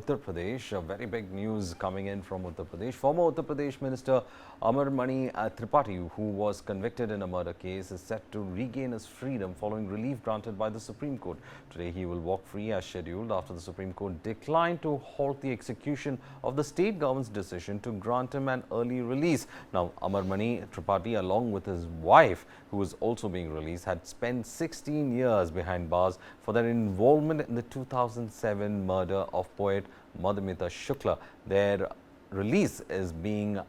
Uttar Pradesh. Very big news coming in from Uttar Pradesh. Former Uttar Pradesh Minister Amarmani Tripathi, who was convicted in a murder case, is set to regain his freedom following relief granted by the Supreme Court. Today, he will walk free as scheduled after the Supreme Court declined to halt the execution of the state government's decision to grant him an early release. Now, Amarmani Tripathi, along with his wife, who was also being released, had spent 16 years behind bars for their involvement in the 2007 murder of poet Madhumita Shukla. Their release is being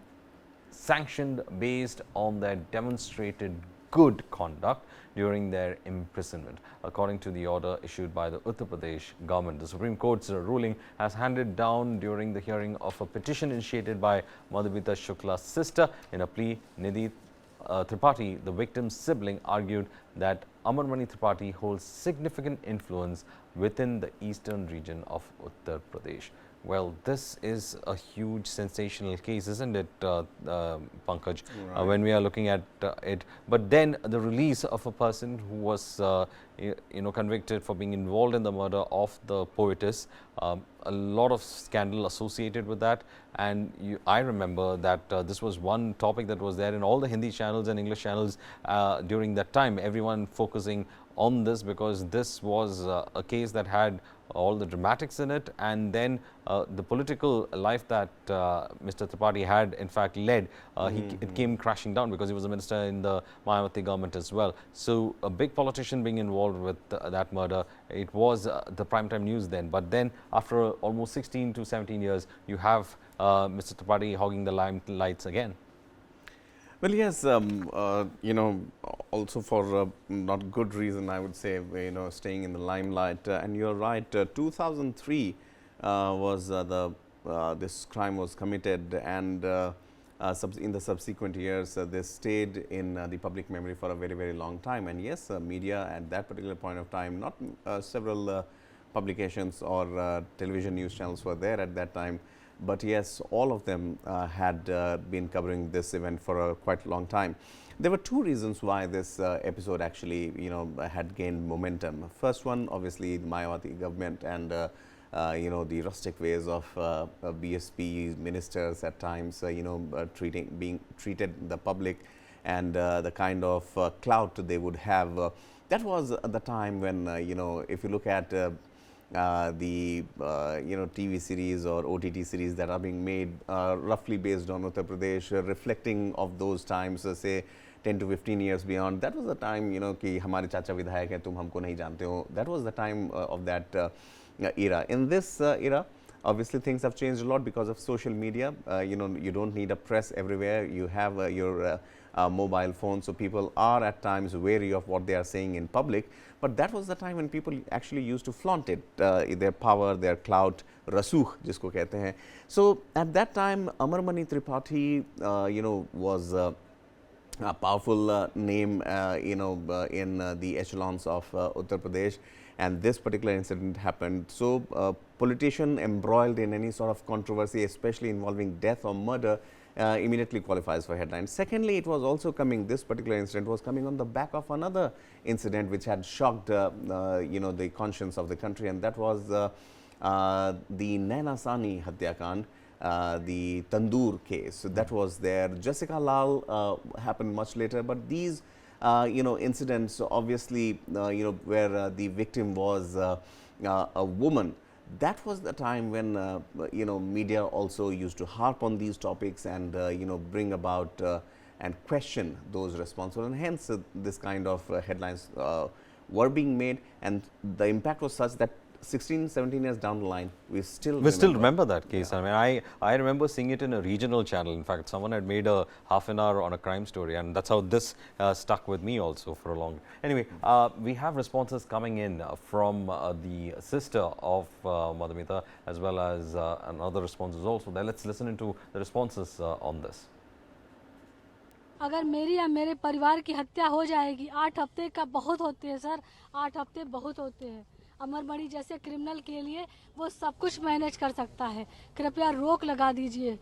sanctioned based on their demonstrated good conduct during their imprisonment. According to the order issued by the Uttar Pradesh government, the Supreme Court's ruling has handed down during the hearing of a petition initiated by Madhumita Shukla's sister. In a plea, Nidhi Tripathi, the victim's sibling, argued that Amarmani Tripathi holds significant influence within the eastern region of Uttar Pradesh. Well, this is a huge sensational case, isn't it, Pankaj, Right. when we are looking at it. But then the release of a person who was, convicted for being involved in the murder of the poetess, a lot of scandal associated with that. And I remember that this was one topic that was there in all the Hindi channels and English channels during that time. Everyone focusing on this because this was a case that had all the dramatics in it, and then the political life that Mr. Tripathi had in fact led, it came crashing down because he was a minister in the Mayawati government as well. So a big politician being involved with that murder, it was the primetime news then. But then after almost 16 to 17 years, you have Mr. Tripathi hogging the limelights again. Well, yes, also for not good reason, I would say, staying in the limelight. And you're right, 2003 was this crime was committed, and in the subsequent years, they stayed in the public memory for a very, very long time. And yes, media at that particular point of time, not several publications or television news channels were there at that time. But yes, all of them had been covering this event for a quite long time. There were two reasons why this episode actually, had gained momentum. First one, obviously, the Mayawati government and the rustic ways of BSP ministers at times, being treated the public, and the kind of clout they would have. That was the time when, if you look at the TV series or OTT series that are being made roughly based on Uttar Pradesh, reflecting of those times, say 10 to 15 years beyond. That was the time, कि हमारे चाचा विधायक हैं, तुम हमको नहीं जानते हो. That was the time of that era. In this era, obviously things have changed a lot because of social media. You don't need a press everywhere. You have your mobile phone, so people are at times wary of what they are saying in public. But that was the time when people actually used to flaunt it, their power, their clout, rasukh जिसको कहते हैं. So at that time, Amarmani Tripathi, was a powerful name, in the echelons of Uttar Pradesh, and this particular incident happened. So politician embroiled in any sort of controversy, especially involving death or murder, immediately qualifies for headlines. Secondly, it was also coming, this particular incident was coming on the back of another incident which had shocked the conscience of the country, and that was the Naina Sani Hatyakand, the Tandoor case. So that was there. Jessica Lal happened much later, but these incidents, obviously, where the victim was a woman, that was the time when media also used to harp on these topics and bring about and question those responsible, and hence this kind of headlines were being made, and the impact was such that 16, 17 years down the line, we still remember that case. Yeah. I mean, I remember seeing it in a regional channel. In fact, someone had made a half an hour on a crime story, and that's how this stuck with me also for a long. Anyway, we have responses coming in from the sister of Madhumita, as well as another responses also there. Let's listen into the responses on this. अगर मेरी या मेरे परिवार की हत्या हो जाएगी, 8 हफ्ते का बहुत होते हैं सर, 8 हफ्ते बहुत होते हैं. अमरमणि जैसे क्रिमिनल के लिए वो सब कुछ मैनेज कर सकता है. कृपया रोक लगा दीजिए.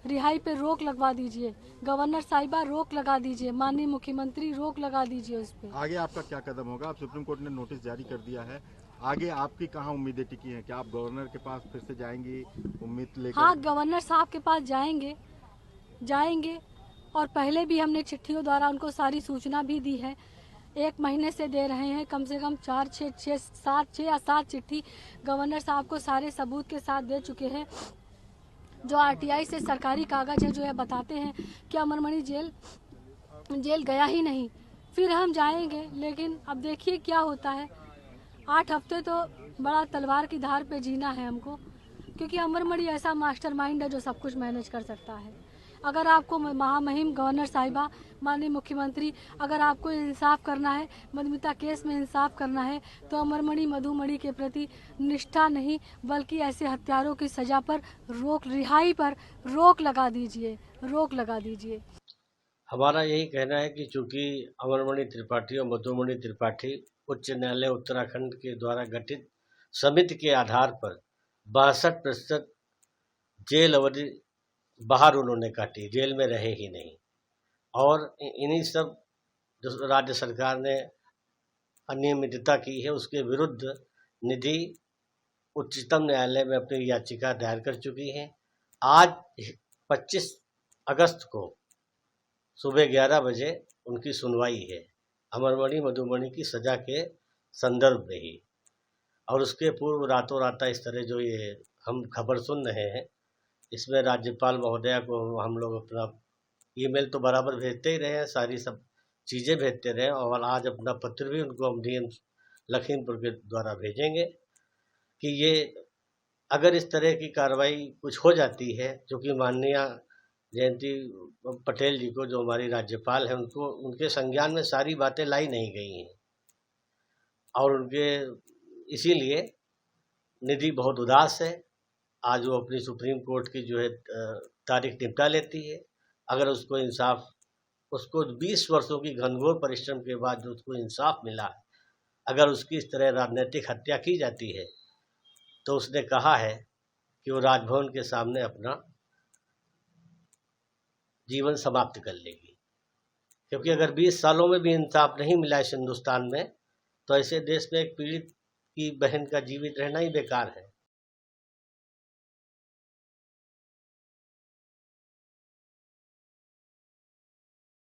रिहाई पे रोक लगवा दीजिए। गवर्नर साहिबा रोक लगा दीजिए, माननीय मुख्यमंत्री रोक लगा दीजिए उस पर। आगे आपका क्या कदम होगा? अब सुप्रीम कोर्ट ने नोटिस जारी कर दिया है, आगे आपकी कहाँ उम्मीदें टिकी हैं? क्या आप गवर्नर के पास फिर से जाएंगी उम्मीद लेकर? हाँ, गवर्नर साहब के पास जाएंगे और पहले भी हमने चिट्ठियों द्वारा उनको सारी सूचना भी दी है। 1 महीने से दे रहे हैं, कम से कम 6 या 7 चिट्ठी गवर्नर साहब को सारे सबूत के साथ दे चुके हैं। जो आरटीआई से सरकारी कागज है जो है बताते हैं कि अमरमणि जेल गया ही नहीं। फिर हम जाएंगे, लेकिन अब देखिए क्या होता है। 8 हफ्ते तो बड़ा तलवार की धार पे जीना है हमको, क्योंकि अमरमणि ऐसा मास्टरमाइंड है जो सब कुछ मैनेज कर सकता है। अगर आपको महामहिम गवर्नर साहिबा, माननीय मुख्यमंत्री, अगर आपको इंसाफ करना है, मधुमिता केस में इंसाफ करना है, तो अमरमणि मधुमणि के प्रति निष्ठा नहीं बल्कि ऐसे हत्यारों की सजा पर रिहाई पर रोक लगा दीजिए। हमारा यही कहना है कि चूंकि अमरमणि त्रिपाठी और मधुमणि त्रिपाठी उच्च न्यायालय उत्तराखंड के द्वारा गठित समिति के आधार पर 62% जेल अवधि बाहर उन्होंने काटी, जेल में रहे ही नहीं, और इन्हीं सब जो राज्य सरकार ने अनियमितता की है उसके विरुद्ध निधि उच्चतम न्यायालय में अपनी याचिका दायर कर चुकी है। आज 25 अगस्त को सुबह 11 बजे उनकी सुनवाई है अमरमणि मधुमणि की सजा के संदर्भ में ही, और उसके पूर्व रातों रात इस तरह जो ये हम खबर सुन रहे हैं, इसमें राज्यपाल महोदया को हम लोग अपना ईमेल तो बराबर भेजते ही रहे हैं, सारी सब चीज़ें भेजते रहे, और आज अपना पत्र भी उनको हम डीएम लखीमपुर के द्वारा भेजेंगे कि ये अगर इस तरह की कार्रवाई कुछ हो जाती है, जो कि माननीय जयंती पटेल जी को, जो हमारी राज्यपाल हैं, उनको उनके संज्ञान में सारी बातें लाई नहीं गई हैं, और उनके इसीलिए निधि बहुत उदास है। आज वो अपनी सुप्रीम कोर्ट की जो है तारीख निपटा लेती है। अगर उसको इंसाफ, उसको 20 वर्षों की घनघोर परिश्रम के बाद जो उसको इंसाफ मिला, अगर उसकी इस तरह राजनीतिक हत्या की जाती है, तो उसने कहा है कि वो राजभवन के सामने अपना जीवन समाप्त कर लेगी, क्योंकि अगर 20 सालों में भी इंसाफ नहीं मिला इस हिंदुस्तान में, तो ऐसे देश में एक पीड़ित की बहन का जीवित रहना ही बेकार है।